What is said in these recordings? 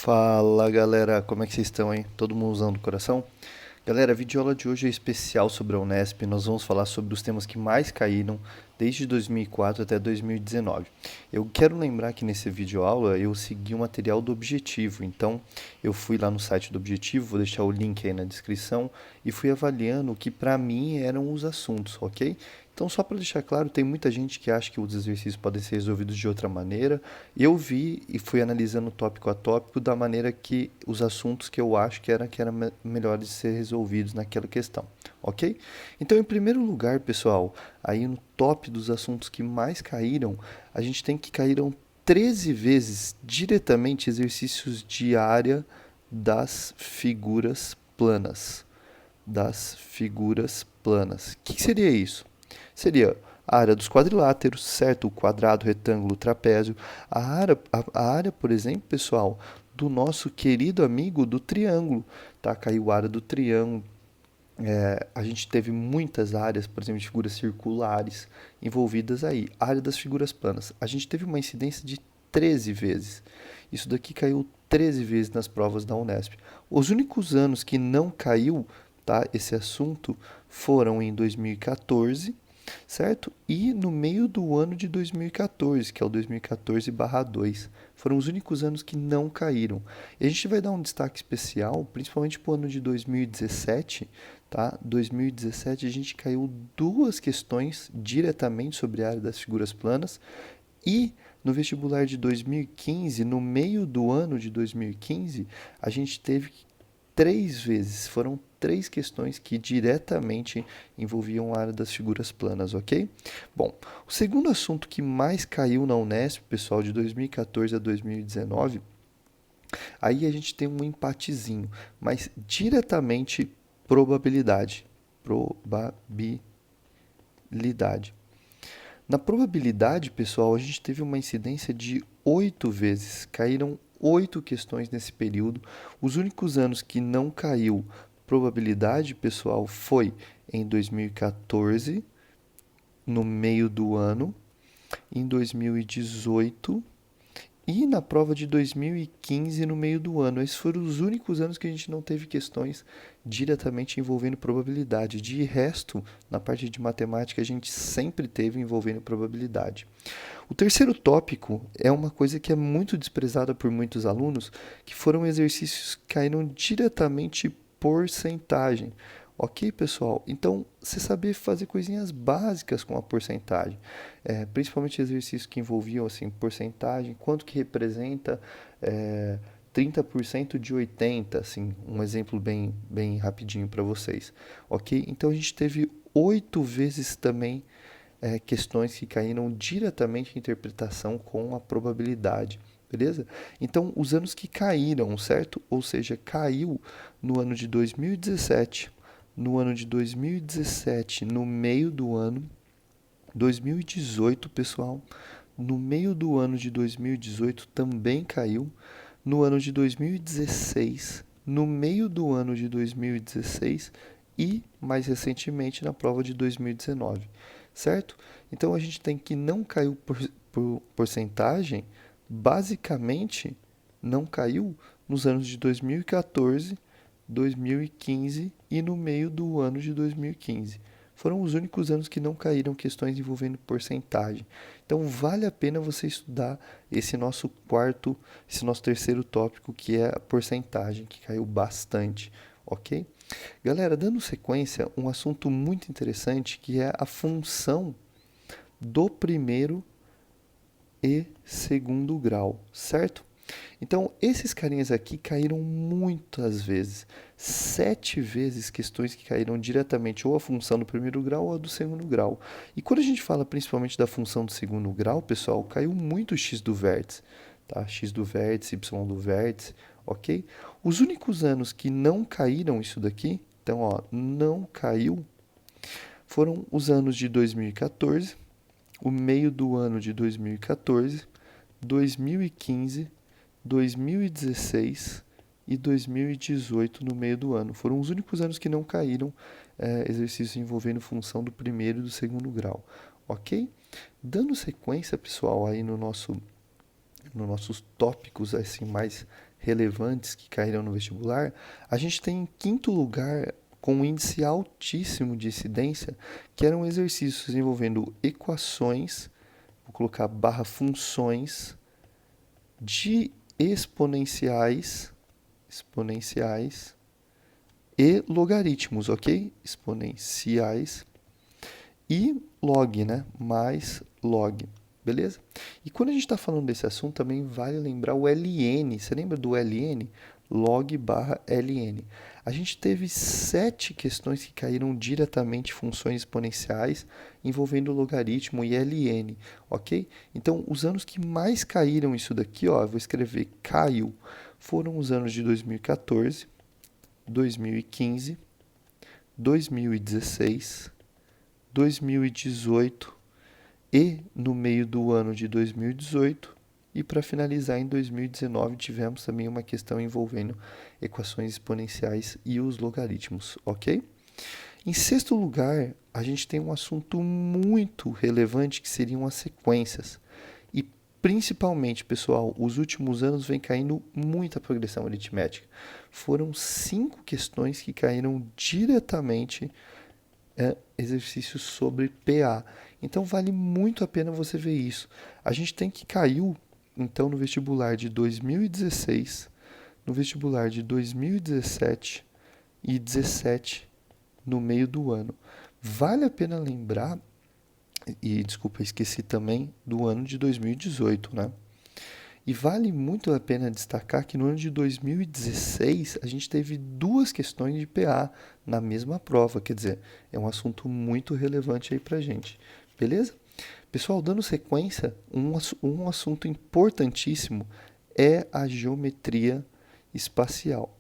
Fala galera, como é que vocês estão, hein? Todo mundo usando o coração? Galera, a videoaula de hoje é especial sobre a Unesp. Nós vamos falar sobre os temas que mais caíram desde 2004 até 2019. Eu quero lembrar que nesse videoaula eu segui o material do Objetivo, então eu fui lá no site do Objetivo, vou deixar o link aí na descrição, e fui avaliando o que para mim eram os assuntos, ok? Então, só para deixar claro, tem muita gente que acha que os exercícios podem ser resolvidos de outra maneira. Eu vi e fui analisando tópico a tópico da maneira que os assuntos que eu acho que eram melhores de ser resolvidos naquela questão, ok? Então, em primeiro lugar, pessoal, aí no top dos assuntos que mais caíram, a gente tem que caíram 13 vezes diretamente exercícios de área das figuras planas. Das figuras planas. O que seria isso? Seria a área dos quadriláteros, certo? O quadrado, retângulo, trapézio. A área, por exemplo, pessoal, do nosso querido amigo do triângulo, tá? Caiu a área do triângulo. A gente teve muitas áreas, por exemplo, de figuras circulares envolvidas aí. A área das figuras planas. A gente teve uma incidência de 13 vezes. Isso daqui caiu 13 vezes nas provas da Unesp. Os únicos anos que não caiu, tá, esse assunto foram em 2014, certo? E no meio do ano de 2014, que é o 2014/2. Foram os únicos anos que não caíram. E a gente vai dar um destaque especial, principalmente para o ano de 2017, tá? 2017 a gente caiu duas questões diretamente sobre a área das figuras planas e no vestibular de 2015, no meio do ano de 2015, a gente teve três vezes, foram três questões que diretamente envolviam a área das figuras planas, ok? Bom, o segundo assunto que mais caiu na Unesp, pessoal, de 2014 a 2019, aí a gente tem um empatezinho, mas diretamente probabilidade. Probabilidade. Na probabilidade, pessoal, a gente teve uma incidência de 8 vezes. Caíram 8 questões nesse período. Os únicos anos que não caiu probabilidade, pessoal, foi em 2014, no meio do ano, em 2018 e na prova de 2015, no meio do ano. Esses foram os únicos anos que a gente não teve questões diretamente envolvendo probabilidade. De resto, na parte de matemática, a gente sempre teve envolvendo probabilidade. O terceiro tópico é uma coisa que é muito desprezada por muitos alunos, que foram exercícios que caíram diretamente porcentagem. Ok, pessoal? Então, você saber fazer coisinhas básicas com a porcentagem, principalmente exercícios que envolviam assim, porcentagem, quanto que representa 30% de 80, assim, um exemplo bem rapidinho para vocês. Ok? Então, a gente teve 8 vezes também questões que caíram diretamente em interpretação com a probabilidade. Beleza? Então, os anos que caíram, certo? Ou seja, caiu no ano de 2017, no ano de 2017, no meio do ano, 2018, pessoal, no meio do ano de 2018 também caiu, no ano de 2016, no meio do ano de 2016 e, mais recentemente, na prova de 2019, certo? Então a gente tem que não caiu por porcentagem, basicamente não caiu nos anos de 2014, 2015 e no meio do ano de 2015. Foram os únicos anos que não caíram questões envolvendo porcentagem. Então vale a pena você estudar esse nosso terceiro tópico, que é a porcentagem, que caiu bastante, ok? Galera, dando sequência, um assunto muito interessante que é a função do primeiro e segundo grau, certo? Então, esses carinhas aqui caíram muitas vezes. 7 vezes questões que caíram diretamente ou a função do primeiro grau ou a do segundo grau. E quando a gente fala principalmente da função do segundo grau, pessoal, caiu muito x do vértice. Tá? X do vértice, y do vértice, ok? Os únicos anos que não caíram isso daqui, então, ó, não caiu, foram os anos de 2014, o meio do ano de 2014, 2015, 2016 e 2018 no meio do ano. Foram os únicos anos que não caíram exercícios envolvendo função do primeiro e do segundo grau, ok? Dando sequência, pessoal, aí no nossos tópicos assim mais relevantes que caíram no vestibular, a gente tem em quinto lugar, com um índice altíssimo de incidência, que eram exercícios envolvendo equações, vou colocar barra funções, de exponenciais e logaritmos, ok? Exponenciais e log, né? Mais log, beleza? E quando a gente está falando desse assunto, também vale lembrar o ln. Você lembra do ln? Log barra ln. A gente teve 7 questões que caíram diretamente funções exponenciais envolvendo logaritmo e ln, ok? Então, os anos que mais caíram isso daqui, ó, eu vou escrever caiu, foram os anos de 2014, 2015, 2016, 2018 e no meio do ano de 2018. E para finalizar, em 2019, tivemos também uma questão envolvendo equações exponenciais e os logaritmos, ok? Em sexto lugar, a gente tem um assunto muito relevante que seriam as sequências. E principalmente, pessoal, os últimos anos vem caindo muita progressão aritmética. Foram 5 questões que caíram diretamente exercícios sobre PA. Então vale muito a pena você ver isso. A gente tem que caiu então no vestibular de 2016, no vestibular de 2017 e 17 no meio do ano. Vale a pena lembrar, e desculpa, esqueci também do ano de 2018, né? E vale muito a pena destacar que no ano de 2016 a gente teve 2 questões de PA na mesma prova, quer dizer, é um assunto muito relevante aí pra gente, beleza? Pessoal, dando sequência, um assunto importantíssimo é a geometria espacial.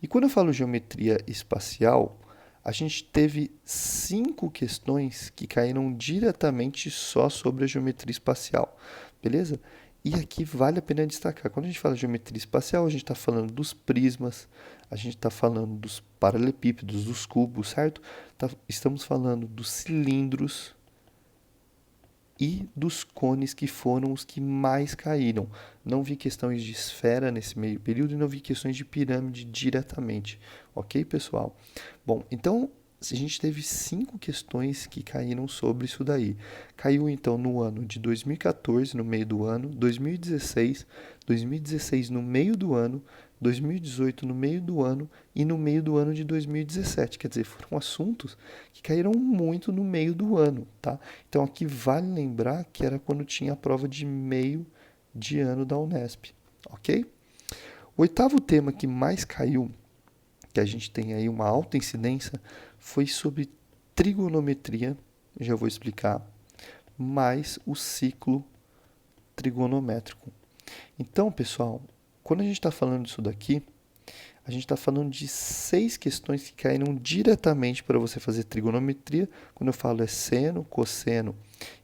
E quando eu falo geometria espacial, a gente teve 5 questões que caíram diretamente só sobre a geometria espacial, beleza? E aqui vale a pena destacar, quando a gente fala de geometria espacial, a gente está falando dos prismas, a gente está falando dos paralelepípedos, dos cubos, certo? Estamos falando dos cilindros e dos cones, que foram os que mais caíram. Não vi questões de esfera nesse meio período e não vi questões de pirâmide diretamente. Ok, pessoal? Bom, então a gente teve 5 questões que caíram sobre isso daí. Caiu então no ano de 2014, no meio do ano, 2016, 2016 no meio do ano, 2018 no meio do ano e no meio do ano de 2017. Quer dizer, foram assuntos que caíram muito no meio do ano, tá? Então aqui vale lembrar que era quando tinha a prova de meio de ano da Unesp, ok? O oitavo tema que mais caiu, que a gente tem aí uma alta incidência, foi sobre trigonometria, já vou explicar, mais o ciclo trigonométrico. Então, pessoal, quando a gente está falando disso daqui, a gente está falando de 6 questões que caíram diretamente para você fazer trigonometria. Quando eu falo é seno, cosseno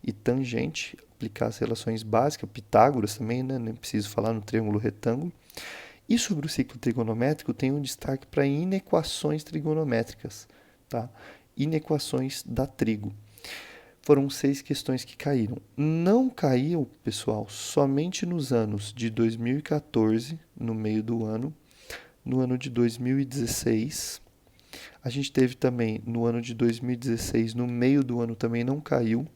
e tangente, aplicar as relações básicas, Pitágoras também, né? Nem preciso falar no triângulo retângulo. E sobre o ciclo trigonométrico, tem um destaque para inequações trigonométricas, tá? Inequações da trigo. Foram 6 questões que caíram. Não caiu, pessoal, somente nos anos de 2014, no meio do ano, no ano de 2016. A gente teve também no ano de 2016, no meio do ano também não caiu.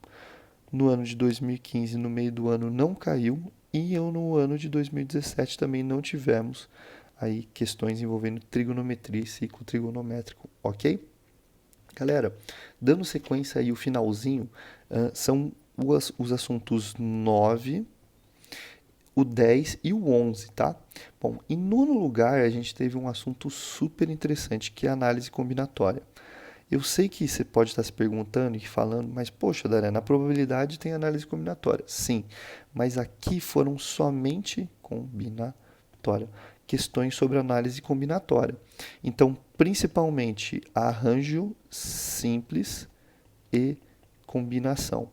No ano de 2015, no meio do ano não caiu. E no ano de 2017 também não tivemos aí questões envolvendo trigonometria e ciclo trigonométrico, ok? Galera, dando sequência aí o finalzinho, são os assuntos 9, o 10 e o 11, tá? Bom, em nono lugar a gente teve um assunto super interessante, que é a análise combinatória. Eu sei que você pode estar se perguntando e falando, mas poxa, Daré, na probabilidade tem análise combinatória. Sim, mas aqui foram somente combinatória, questões sobre análise combinatória. Então, principalmente arranjo simples e combinação.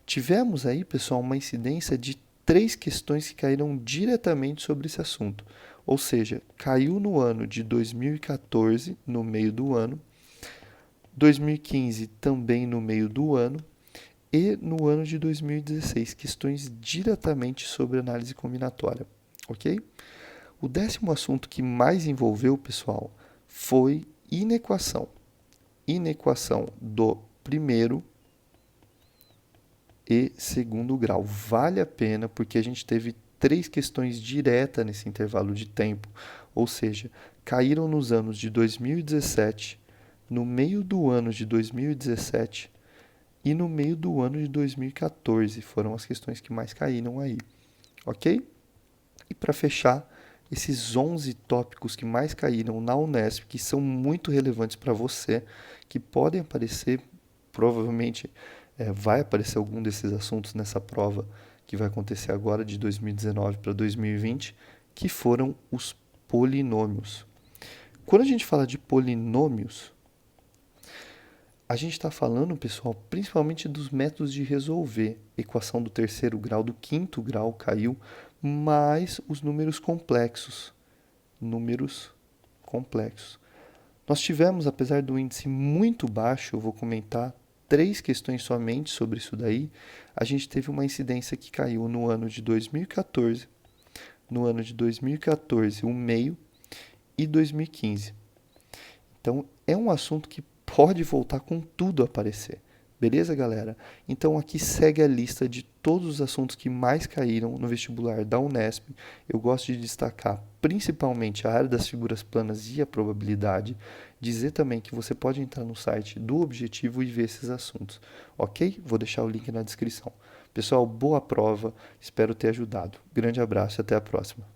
Tivemos aí, pessoal, uma incidência de 3 questões que caíram diretamente sobre esse assunto. Ou seja, caiu no ano de 2014, no meio do ano, 2015 também no meio do ano e no ano de 2016, questões diretamente sobre análise combinatória, ok? O 10º assunto que mais envolveu, pessoal, foi inequação. Inequação do primeiro e segundo grau. Vale a pena porque a gente teve 3 questões diretas nesse intervalo de tempo, ou seja, caíram nos anos de 2017, no meio do ano de 2017 e no meio do ano de 2014. Foram as questões que mais caíram aí, ok? E para fechar, esses 11 tópicos que mais caíram na Unesp, que são muito relevantes para você, que podem aparecer, provavelmente vai aparecer algum desses assuntos nessa prova que vai acontecer agora de 2019 para 2020, que foram os polinômios. Quando a gente fala de polinômios, a gente está falando, pessoal, principalmente dos métodos de resolver. Equação do terceiro grau, do quinto grau caiu, mais os números complexos. Números complexos. Nós tivemos, apesar do índice muito baixo, eu vou comentar 3 questões somente sobre isso daí, a gente teve uma incidência que caiu no ano de 2014, no ano de 2014, 1,5 e 2015. Então, é um assunto que pode voltar com tudo a aparecer. Beleza, galera? Então, aqui segue a lista de todos os assuntos que mais caíram no vestibular da Unesp. Eu gosto de destacar principalmente a área das figuras planas e a probabilidade. Dizer também que você pode entrar no site do Objetivo e ver esses assuntos, ok? Vou deixar o link na descrição. Pessoal, boa prova, espero ter ajudado. Grande abraço e até a próxima.